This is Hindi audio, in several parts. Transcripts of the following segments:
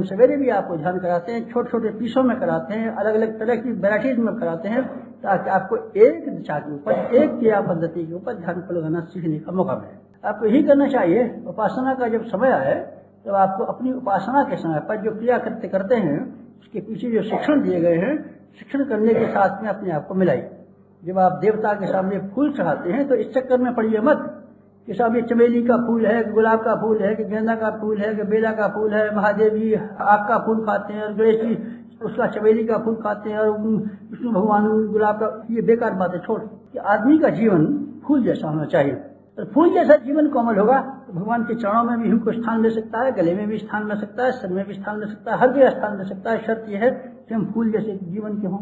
सवेरे भी आपको ध्यान कराते हैं, छोटे छोटे पीसों में कराते हैं, अलग अलग तरह की वैरायटीज में कराते हैं, ताकि आपको एक दिशा के ऊपर, एक क्रिया पद्धति के ऊपर ध्यान को लगाना सीखने का मौका मिले। आपको यही करना चाहिए। उपासना का जब समय आए तो आपको अपनी उपासना के समय पर जो क्रिया करते हैं उसके पीछे जो शिक्षण दिए गए हैं, शिक्षण करने के साथ में अपने आप को मिलाइए। जब आप देवता के सामने फूल चढ़ाते हैं तो इस चक्कर में पड़िए मत कि सामने चमेली का फूल है, गुलाब का फूल है, कि गेंदा का फूल है, कि बेला का फूल है, महादेव जी आग का फूल खाते हैं और गणेश जी उसका चमेली का फूल खाते हैं और विष्णु भगवान गुलाब का। ये बेकार बातें छोड़ कि आदमी का जीवन फूल जैसा होना चाहिए। और फूल जैसा जीवन कोमल होगा तो भगवान के चरणों में भी हमको स्थान दे सकता है, गले में भी स्थान दे सकता है, सिर में भी स्थान दे सकता है, हर जगह स्थान दे सकता है। शर्त यह है कि हम फूल जैसे जीवन के हों,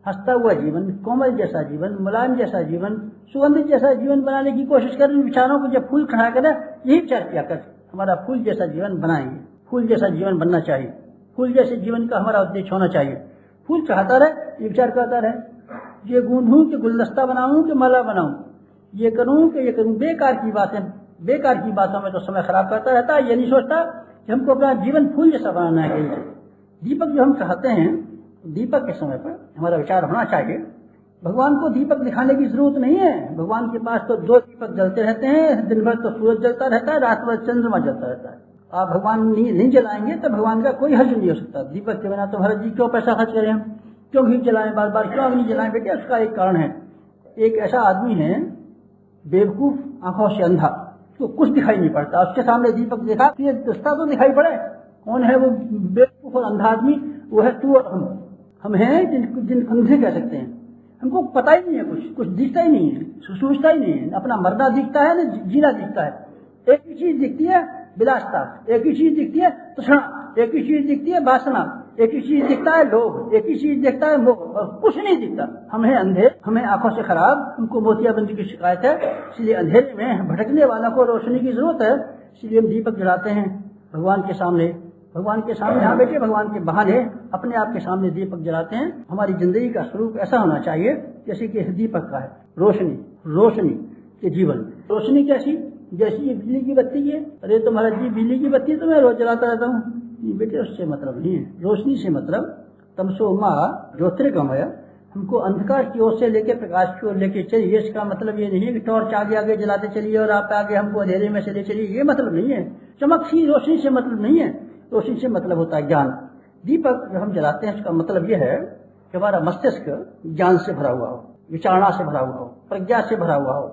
हंसता हुआ जीवन, कोमल जैसा जीवन, मुलायम जैसा जीवन, सुगंधित जैसा जीवन बनाने की कोशिश करें। विचारों को जब फूल खड़ा करें यही विचार किया कर हमारा फूल जैसा जीवन बनाएंगे। फूल जैसा जीवन बनना चाहिए, फूल जैसे जीवन का हमारा उद्देश्य होना चाहिए। फूल चाहता रहे, ये विचार करता रहे, ये गूंथूं कि गुलदस्ता बनाऊं कि माला बनाऊं, ये करूं कि ये करूं। बेकार की बातें, बेकार की बातों में तो समय खराब करता रहता है। ये नहीं सोचता कि हमको अपना जीवन फूल जैसा बनाना है। दीपक जो हम चाहते हैं, दीपक के समय पर हमारा विचार होना चाहिए। भगवान को दीपक दिखाने की जरूरत नहीं है। भगवान के पास तो 2 दीपक जलते रहते हैं, दिन भर तो सूरज जलता रहता है, रात भर चंद्रमा जलता रहता है। आप भगवान नहीं जलाएंगे तो भगवान का कोई हर्ज नहीं हो सकता। दीपक के बिना तो भरत जी क्यों पैसा खर्च करें, हम क्यों घी जलाएं बार बार, क्यों अग्नि जलाएं? बेटे उसका एक कारण है। एक ऐसा आदमी है बेवकूफ, आंखों से अंधा, तो कुछ दिखाई नहीं पड़ता। उसके सामने दीपक देखा कि ये दस्ता तो दिखाई पड़े। कौन है वो बेवकूफ और अंधा आदमी? वो है तू और हम हैं जिन अंधे कह सकते हैं। हमको पता ही नहीं है, कुछ दिखता ही नहीं है, सोचता ही नहीं है। अपना मरना दिखता है ना जीना दिखता है। एक ही चीज दिखती है विलासता, एक ही चीज दिखती है तृष्णा, एक ही चीज दिखती है वासना, एक ही चीज दिखता है लोभ, एक ही चीज दिखता है मोह, और कुछ नहीं दिखता। हम हैं अंधे, हमें आंखों से खराब, हमको मोतियाबिंद की शिकायत है। इसलिए अंधेरे में भटकने वालों को रोशनी की जरूरत है। इसलिए हम दीपक जलाते हैं भगवान के सामने। भगवान के सामने, हाँ बेटे, भगवान के बहाने अपने आप के सामने दीपक जलाते हैं। हमारी जिंदगी का स्वरूप ऐसा होना चाहिए जैसे कि दीपक का है, रोशनी, रोशनी के जीवन। रोशनी कैसी? जैसी ये बिजली की बत्ती है। अरे तो महाराज जी बिजली की बत्ती तो मैं रोज जलाता रहता हूँ। ये बेटे उससे मतलब नहीं है। रोशनी से मतलब तमसो माँ ज्योतिर्गमय, हमको अंधकार की ओर से लेके प्रकाश की ओर लेके चलिए। इसका मतलब ये नहीं है कि टॉर्च आगे आगे जलाते चलिए और आप आगे हमको अंधेरे में से ले चलिए, ये मतलब नहीं है। चमक सी रोशनी से मतलब नहीं है। रोशनी से मतलब होता है ज्ञान। दीपक जो हम जलाते हैं उसका मतलब यह है कि हमारा मस्तिष्क ज्ञान से भरा हुआ हो, विचारणा से भरा हुआ हो, प्रज्ञा से भरा हुआ हो।